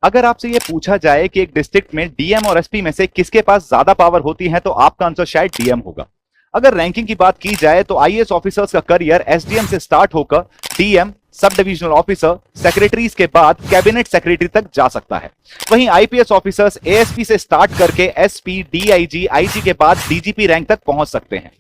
अगर आपसे ये पूछा जाए कि एक डिस्ट्रिक्ट में डीएम और एसपी में से किसके पास ज्यादा पावर होती है तो आपका आंसर शायद डीएम होगा। अगर रैंकिंग की बात की जाए तो आईएएस ऑफिसर्स का करियर एसडीएम से स्टार्ट होकर DM, sub divisional officer, secretaries के बाद कैबिनेट सेक्रेटरी तक जा सकता है। वहीं आईपीएस ऑफिसर्स एएसपी से स्टार्ट करके एसपी, डीआईजी, आईजी के बाद डीजीपी रैंक तक पहुंच सकते हैं।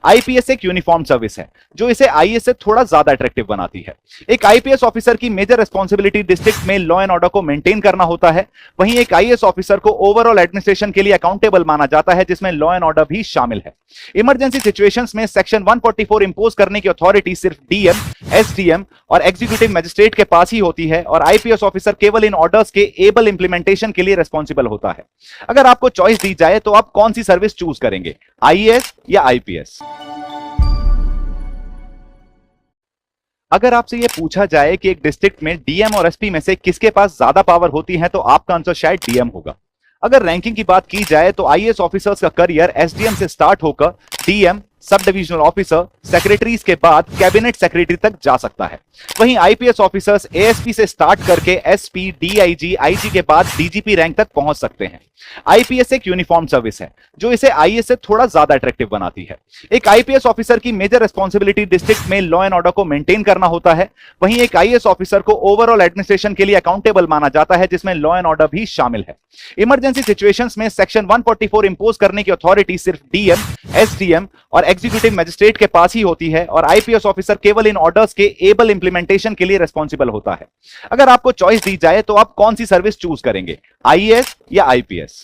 आईपीएस एक यूनिफॉर्म सर्विस है जो इसे आईएएस से थोड़ा ज्यादा अट्रैक्टिव बनाती है। एक आईपीएस ऑफिसर की मेजर रिस्पांसिबिलिटी डिस्ट्रिक्ट में लॉ एंड ऑर्डर को मेंटेन करना होता है। वहीं एक आईएएस ऑफिसर को ओवरऑल एडमिनिस्ट्रेशन के लिए अकाउंटेबल माना जाता है, जिसमें लॉ एंड ऑर्डर भी शामिल है। इमरजेंसी सिचुएशंस में सेक्शन 144 इंपोज करने की अथॉरिटी सिर्फ डीएम, एसडीएम और एग्जीक्यूटिव मजिस्ट्रेट के पास ही होती है और आईपीएस ऑफिसर केवल इन ऑर्डर्स के एबल इंप्लीमेंटेशन के लिए रिस्पांसिबल होता है। अगर आपको चॉइस दी जाए तो आप कौन सी सर्विस चूज करेंगे, आईएएस या आईपीएस? अगर आपसे यह पूछा जाए कि एक डिस्ट्रिक्ट में डीएम और एसपी में से किसके पास ज्यादा पावर होती है तो आपका आंसर शायद डीएम होगा। अगर रैंकिंग की बात की जाए तो आईएएस ऑफिसर्स का करियर एसडीएम से स्टार्ट होकर DM, sub divisional officer, secretaries के बाद कैबिनेट सेक्रेटरी तक जा सकता है। वहीं आईपीएस ऑफिसर्स एएसपी से स्टार्ट करके एसपी, डीआईजी, आईजी के बाद डीजीपी रैंक तक पहुंच सकते हैं। आईपीएस एक यूनिफॉर्म सर्विस है जो इसे आईएएस से थोड़ा ज्यादा अट्रैक्टिव बनाती है। एक आईपीएस ऑफिसर की मेजर रिस्पांसिबिलिटी डिस्ट्रिक्ट में लॉ एंड ऑर्डर को मेंटेन करना होता है। वहीं एक आईएएस ऑफिसर को ओवरऑल एडमिनिस्ट्रेशन के लिए अकाउंटेबल माना जाता है, जिसमें लॉ एंड ऑर्डर भी शामिल है। इमरजेंसी सिचुएशंस में सेक्शन 144 इंपोज करने की अथॉरिटी सिर्फ डीएम, एसडीएम और एग्जीक्यूटिव मजिस्ट्रेट के पास ही होती है और आईपीएस ऑफिसर केवल इन ऑर्डर्स के एबल इंप्लीमेंटेशन के लिए रिस्पांसिबल होता है। अगर आपको चॉइस दी जाए तो आप कौन सी सर्विस चूज करेंगे, आईएएस या आईपीएस?